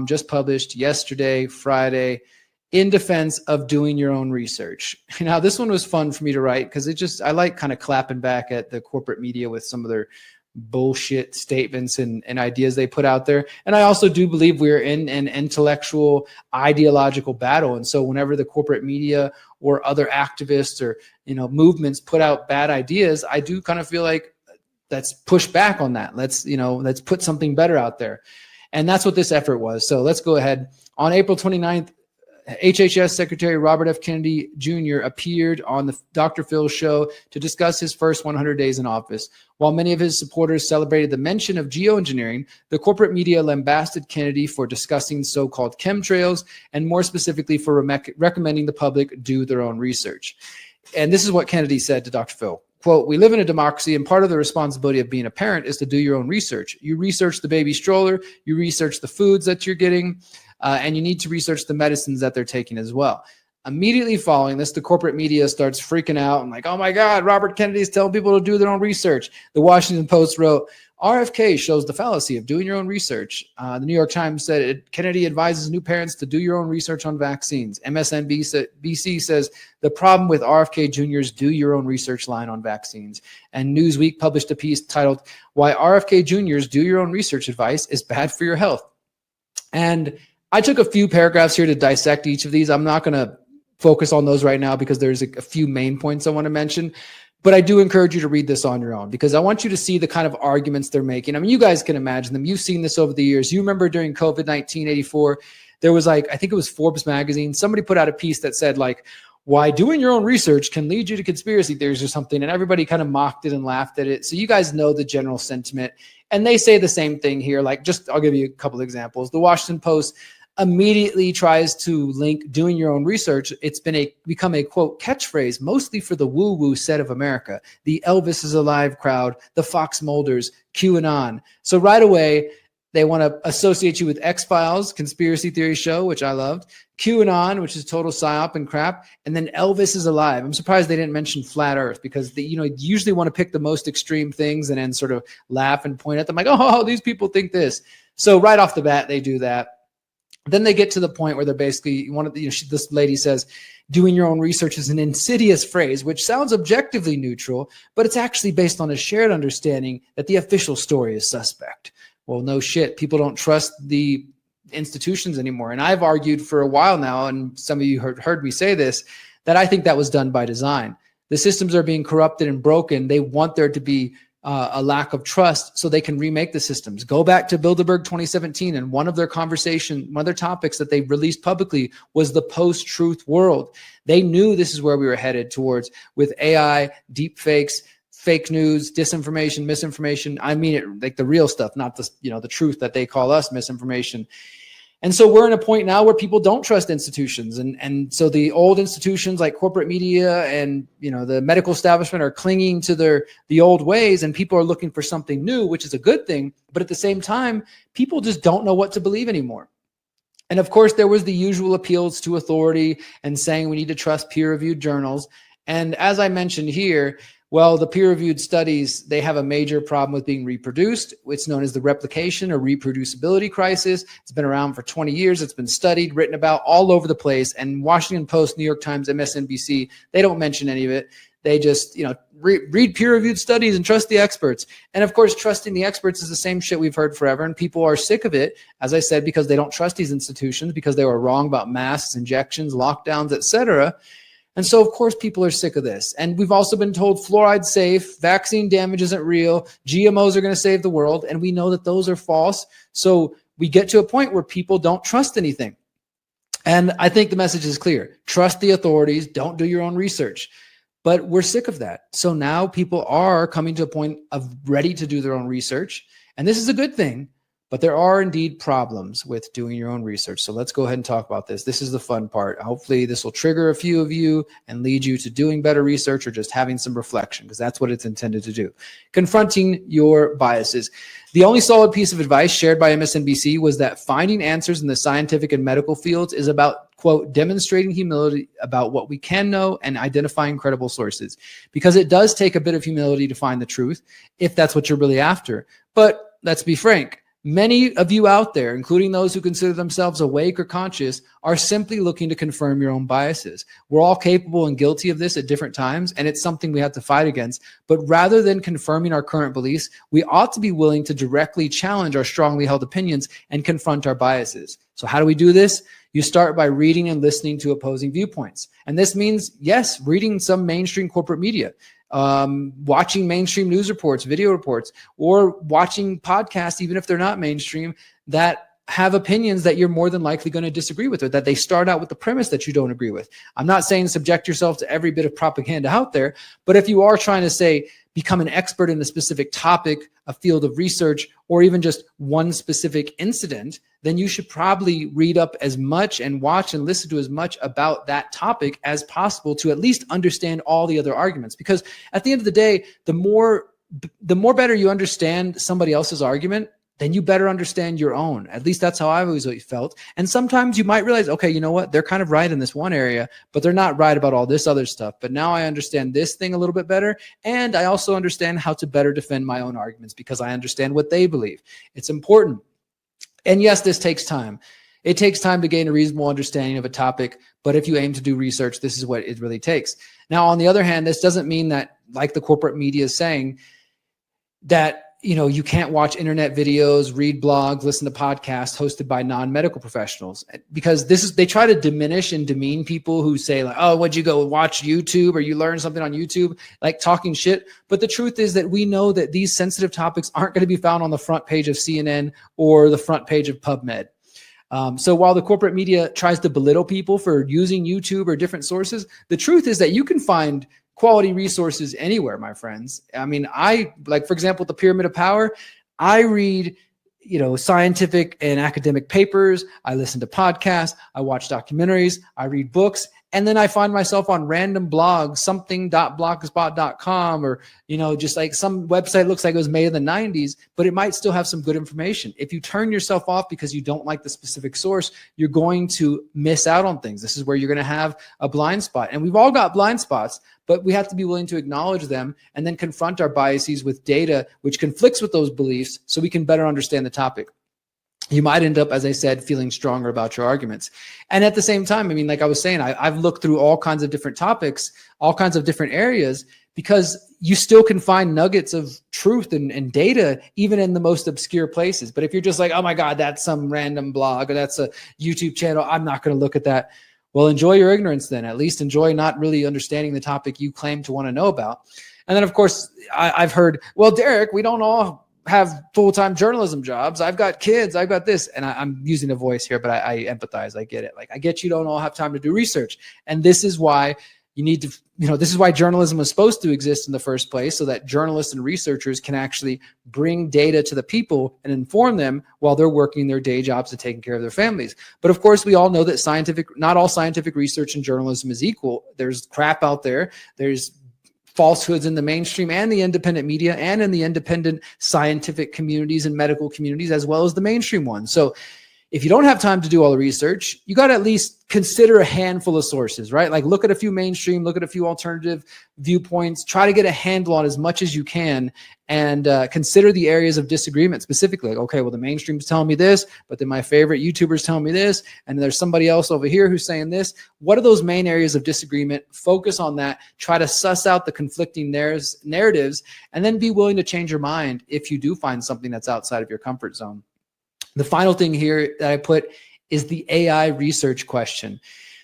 just published yesterday, Friday, in defense of doing your own research. Now, this one was fun for me to write because I like kind of clapping back at the corporate media with some of their bullshit statements and ideas they put out there. And I also do believe we're in an intellectual, ideological battle. And so whenever the corporate media or other activists or, movements put out bad ideas, I do kind of feel like let's push back on that. Let's put something better out there. And that's what this effort was. So let's go ahead. On April 29th, HHS Secretary Robert F. Kennedy Jr. appeared on the Dr. Phil show to discuss his first 100 days in office. While many of his supporters celebrated the mention of geoengineering, the corporate media lambasted Kennedy for discussing so-called chemtrails and more specifically for recommending the public do their own research. And this is what Kennedy said to Dr. Phil. Quote, "We live in a democracy, and part of the responsibility of being a parent is to do your own research. You research the baby stroller, you research the foods that you're getting, and you need to research the medicines that they're taking as well." Immediately following this, the corporate media starts freaking out and like, oh my God, Robert Kennedy's telling people to do their own research. The Washington Post wrote, "RFK shows the fallacy of doing your own research." The New York Times said, "Kennedy advises new parents to do your own research on vaccines." MSNBC says, "The problem with RFK Jr.'s do your own research line on vaccines." And Newsweek published a piece titled, "Why RFK Jr.'s do your own research advice is bad for your health." And I took a few paragraphs here to dissect each of these. I'm not going to focus on those right now because there's a few main points I want to mention. But I do encourage you to read this on your own because I want you to see the kind of arguments they're making. I mean, you guys can imagine them. You've seen this over the years. You remember during COVID-19 84, there was I think it was Forbes magazine. Somebody put out a piece that said why doing your own research can lead you to conspiracy theories or something. And everybody kind of mocked it and laughed at it. So you guys know the general sentiment. And they say the same thing here. I'll give you a couple examples. The Washington Post immediately tries to link doing your own research. It's become a quote catchphrase, mostly for the woo-woo set of America, the Elvis is alive crowd, the Fox Mulders, QAnon. So right away, they want to associate you with X-Files, conspiracy theory show, which I loved, QAnon, which is total psyop and crap, and then Elvis is alive. I'm surprised they didn't mention flat Earth because they, usually want to pick the most extreme things and then sort of laugh and point at them like, oh, these people think this. So right off the bat, they do that. Then they get to the point where they're basically this lady says, doing your own research is an insidious phrase, which sounds objectively neutral, but it's actually based on a shared understanding that the official story is suspect. Well, no shit. People don't trust the institutions anymore. And I've argued for a while now, and some of you heard me say this, that I think that was done by design. The systems are being corrupted and broken. They want there to be a lack of trust so they can remake the systems. Go back to Bilderberg 2017, and one of their topics that they released publicly was the post-truth world. They knew this is where we were headed towards with AI, deep fakes, fake news, disinformation, misinformation. I mean it like the real stuff, not the truth that they call us misinformation. And so we're in a point now where people don't trust institutions. And so the old institutions like corporate media and, the medical establishment are clinging to the old ways, and people are looking for something new, which is a good thing. But at the same time, people just don't know what to believe anymore. And of course, there was the usual appeals to authority and saying we need to trust peer-reviewed journals. And as I mentioned here, well, the peer-reviewed studies, they have a major problem with being reproduced. It's known as the replication or reproducibility crisis. It's been around for 20 years. It's been studied, written about all over the place. And Washington Post, New York Times, MSNBC, they don't mention any of it. They just, read peer-reviewed studies and trust the experts. And of course, trusting the experts is the same shit we've heard forever. And people are sick of it, as I said, because they don't trust these institutions, because they were wrong about masks, injections, lockdowns, etc. And so, of course, people are sick of this. And we've also been told fluoride's safe, vaccine damage isn't real, GMOs are going to save the world, and we know that those are false. So we get to a point where people don't trust anything. And I think the message is clear. Trust the authorities, don't do your own research. But we're sick of that. So now people are coming to a point of ready to do their own research. And this is a good thing. But there are indeed problems with doing your own research. So let's go ahead and talk about this. This is the fun part. Hopefully this will trigger a few of you and lead you to doing better research or just having some reflection, because that's what it's intended to do. Confronting your biases. The only solid piece of advice shared by MSNBC was that finding answers in the scientific and medical fields is about, quote, demonstrating humility about what we can know and identifying credible sources. Because it does take a bit of humility to find the truth, if that's what you're really after. But let's be frank. Many of you out there, including those who consider themselves awake or conscious, are simply looking to confirm your own biases. We're all capable and guilty of this at different times, and it's something we have to fight against. But rather than confirming our current beliefs, we ought to be willing to directly challenge our strongly held opinions and confront our biases. So how do we do this? You start by reading and listening to opposing viewpoints. And this means, yes, reading some mainstream corporate media, watching mainstream news reports, video reports, or watching podcasts, even if they're not mainstream, that have opinions that you're more than likely going to disagree with, or that they start out with the premise that you don't agree with. I'm not saying subject yourself to every bit of propaganda out there, but if you are trying to say, become an expert in a specific topic, a field of research, or even just one specific incident, then you should probably read up as much and watch and listen to as much about that topic as possible to at least understand all the other arguments. Because at the end of the day, the more better you understand somebody else's argument, then you better understand your own. At least that's how I've always felt. And sometimes you might realize, okay, you know what? They're kind of right in this one area, but they're not right about all this other stuff. But now I understand this thing a little bit better. And I also understand how to better defend my own arguments because I understand what they believe. It's important. And yes, this takes time. It takes time to gain a reasonable understanding of a topic, but if you aim to do research, this is what it really takes. Now, on the other hand, this doesn't mean that, like the corporate media is saying, that you can't watch internet videos, read blogs, listen to podcasts hosted by non-medical professionals, because they try to diminish and demean people who say like, oh, what'd you go watch YouTube or you learn something on YouTube, like talking shit. But the truth is that we know that these sensitive topics aren't going to be found on the front page of CNN or the front page of PubMed. So while the corporate media tries to belittle people for using YouTube or different sources, the truth is that you can find quality resources anywhere, my friends. I mean, for example, the Pyramid of Power, I read, scientific and academic papers. I listen to podcasts. I watch documentaries. I read books. And then I find myself on random blogs, something.blogspot.com, or, just like some website looks like it was made in the 90s, but it might still have some good information. If you turn yourself off because you don't like the specific source, you're going to miss out on things. This is where you're going to have a blind spot. And we've all got blind spots, but we have to be willing to acknowledge them and then confront our biases with data which conflicts with those beliefs so we can better understand the topic. You might end up, as I said, feeling stronger about your arguments. And at the same time, I mean, like I was saying, I've looked through all kinds of different topics, all kinds of different areas, because you still can find nuggets of truth and data, even in the most obscure places. But if you're just like, oh my God, that's some random blog or that's a YouTube channel, I'm not going to look at that. Well, enjoy your ignorance then. At least enjoy not really understanding the topic you claim to want to know about. And then, of course, I've heard, well, Derrick, we don't all have full-time journalism jobs. I've got kids. I've got this. And I'm using a voice here, but I empathize. I get it. Like, I get you don't all have time to do research. And this is why you need to, this is why journalism was supposed to exist in the first place, so that journalists and researchers can actually bring data to the people and inform them while they're working their day jobs and taking care of their families. But of course, we all know that not all scientific research in journalism is equal. There's crap out there. There's falsehoods in the mainstream and the independent media and in the independent scientific communities and medical communities, as well as the mainstream ones. So if you don't have time to do all the research, you got to at least consider a handful of sources, right? Like look at a few mainstream, look at a few alternative viewpoints, try to get a handle on as much as you can, and consider the areas of disagreement specifically. Like, okay, well, the mainstream's telling me this, but then my favorite YouTuber's telling me this, and there's somebody else over here who's saying this. What are those main areas of disagreement? Focus on that. Try to suss out the conflicting narratives, and then be willing to change your mind if you do find something that's outside of your comfort zone. The final thing here that I put is the AI research question.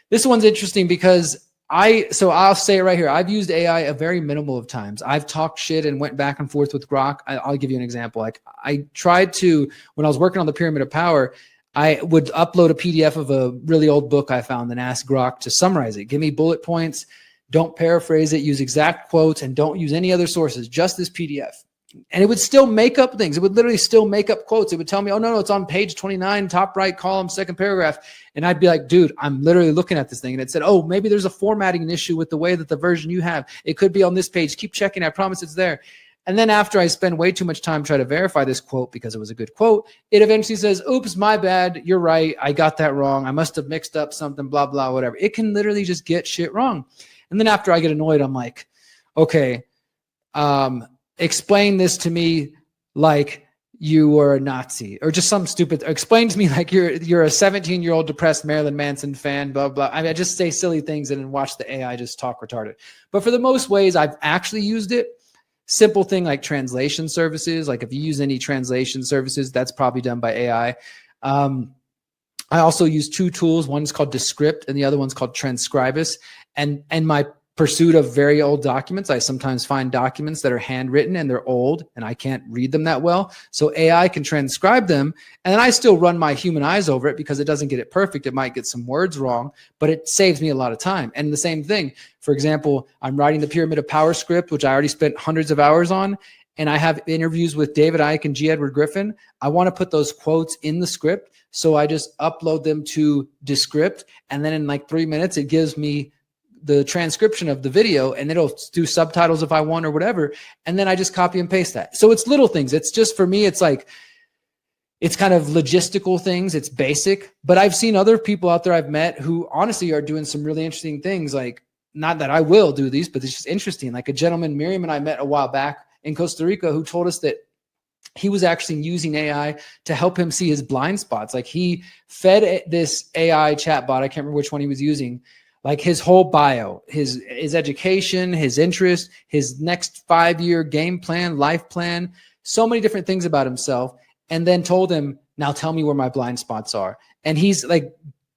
This one's interesting because I'll say it right here. I've used AI a very minimal of times. I've talked shit and went back and forth with Grok. I'll give you an example. Like I tried to, when I was working on the Pyramid of Power, I would upload a PDF of a really old book I found and ask Grok to summarize it. Give me bullet points. Don't paraphrase it. Use exact quotes and don't use any other sources, just this PDF. And it would still make up things. It would literally still make up quotes. It would tell me, oh, no, it's on page 29, top right column, second paragraph. And I'd be like, dude, I'm literally looking at this thing. And it said, oh, maybe there's a formatting issue with the way that the version you have. It could be on this page. Keep checking. I promise it's there. And then after I spend way too much time trying to verify this quote because it was a good quote, it eventually says, oops, my bad. You're right. I got that wrong. I must have mixed up something, blah, blah, whatever. It can literally just get shit wrong. And then after I get annoyed, I'm like, okay, explain this to me like you are a Nazi, or just some stupid, explain to me like you're a 17-year-old depressed Marilyn Manson fan, blah, blah. I mean, I just say silly things and then watch the AI just talk retarded. But for the most ways I've actually used it, simple thing like translation services. Like if you use any translation services, that's probably done by AI. I also use two tools. One is called Descript and the other one's called Transcribus. And my pursuit of very old documents, I sometimes find documents that are handwritten and they're old and I can't read them that well. So AI can transcribe them, and then I still run my human eyes over it because it doesn't get it perfect. It might get some words wrong, but it saves me a lot of time. And the same thing, for example, I'm writing the Pyramid of Power script, which I already spent hundreds of hours on, and I have interviews with David Icke and G. Edward Griffin. I want to put those quotes in the script, so I just upload them to Descript, and then in like 3 minutes, it gives me the transcription of the video, and it'll do subtitles if I want or whatever. And then I just copy and paste that. So it's little things. It's just, for me, it's like, it's kind of logistical things. It's basic, but I've seen other people out there I've met who honestly are doing some really interesting things. Like, not that I will do these, but it's just interesting. Like a gentleman, Miriam and I met a while back in Costa Rica, who told us that he was actually using AI to help him see his blind spots. Like he fed this AI chatbot, I can't remember which one he was using, like his whole bio, his education, his interest, his next 5-year game plan, life plan, so many different things about himself, and then told him, now tell me where my blind spots are. And he's like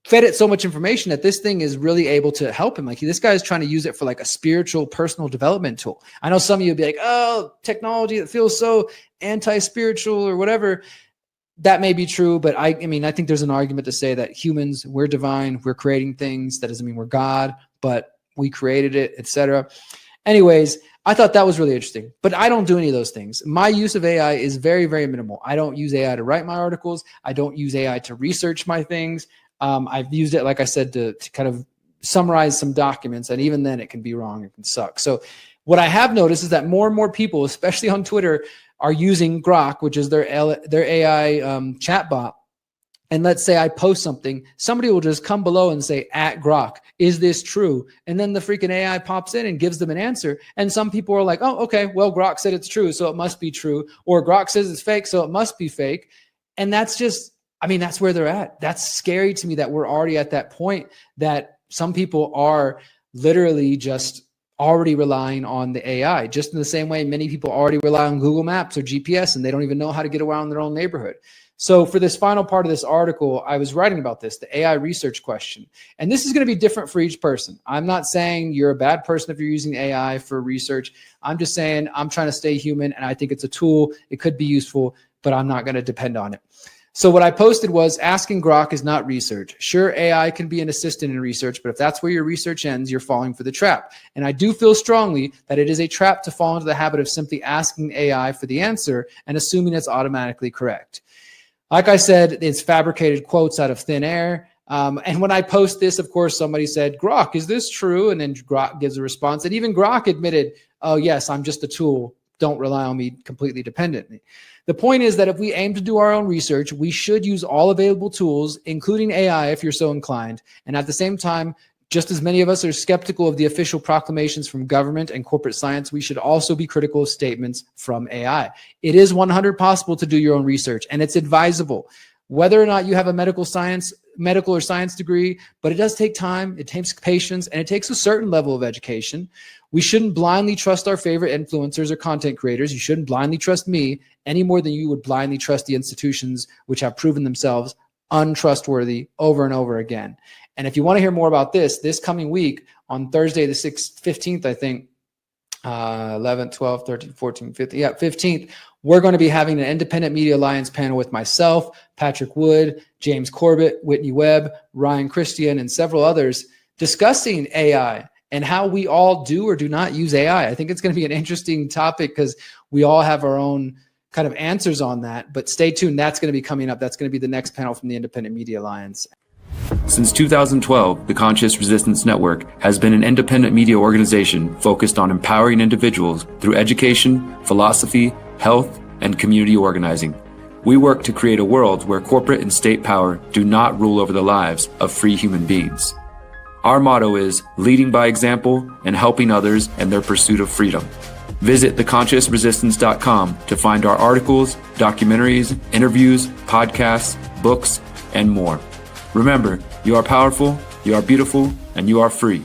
fed it so much information that this thing is really able to help him. Like this guy is trying to use it for like a spiritual personal development tool. I know some of you would be like, oh, technology that feels so anti-spiritual or whatever. That may be true, but I mean, I think there's an argument to say that humans, we're divine, we're creating things. That doesn't mean we're God, but we created it, etc. Anyways, I thought that was really interesting, but I don't do any of those things. My use of AI is very, very minimal. I don't use AI to write my articles. I don't use AI to research my things. I've used it, like I said, to kind of summarize some documents, and even then it can be wrong. It can suck. So what I have noticed is that more and more people, especially on Twitter, are using Grok, which is their AI chatbot. And let's say I post something, somebody will just come below and say, @Grok, is this true? And then the freaking AI pops in and gives them an answer. And some people are like, oh, okay, well, Grok said it's true, so it must be true. Or Grok says it's fake, so it must be fake. And that's just, I mean, that's where they're at. That's scary to me that we're already at that point that some people are literally just already relying on the AI, just in the same way many people already rely on Google Maps or GPS and they don't even know how to get around their own neighborhood. So for this final part of this article, I was writing about this, the AI research question. And this is going to be different for each person. I'm not saying you're a bad person if you're using AI for research. I'm just saying I'm trying to stay human, and I think it's a tool. It could be useful, but I'm not going to depend on it. So what I posted was, asking Grok is not research. Sure, AI can be an assistant in research, but if that's where your research ends, you're falling for the trap. And I do feel strongly that it is a trap to fall into the habit of simply asking AI for the answer and assuming it's automatically correct. Like I said, it's fabricated quotes out of thin air. And when I post this, of course, somebody said, Grok, is this true? And then Grok gives a response. And even Grok admitted, oh, yes, I'm just a tool. Don't rely on me completely dependently. The point is that if we aim to do our own research, we should use all available tools, including AI if you're so inclined. And at the same time, just as many of us are skeptical of the official proclamations from government and corporate science, we should also be critical of statements from AI. It is 100% possible to do your own research, and it's advisable. Whether or not you have a medical or science degree, but it does take time, it takes patience, and it takes a certain level of education. We shouldn't blindly trust our favorite influencers or content creators. You shouldn't blindly trust me any more than you would blindly trust the institutions which have proven themselves untrustworthy over and over again. And if you want to hear more about this coming week on Thursday, the 15th, I think, 11th, 12th, 13th, 14th, 15th, yeah, 15th, we're going to be having an Independent Media Alliance panel with myself, Patrick Wood, James Corbett, Whitney Webb, Ryan Christian, and several others discussing AI and how we all do or do not use AI. I think it's going to be an interesting topic because we all have our own kind of answers on that. But stay tuned. That's going to be coming up. That's going to be the next panel from the Independent Media Alliance. Since 2012, the Conscious Resistance Network has been an independent media organization focused on empowering individuals through education, philosophy, health, and community organizing. We work to create a world where corporate and state power do not rule over the lives of free human beings. Our motto is leading by example and helping others in their pursuit of freedom. Visit theconsciousresistance.com to find our articles, documentaries, interviews, podcasts, books, and more. Remember, you are powerful, you are beautiful, and you are free.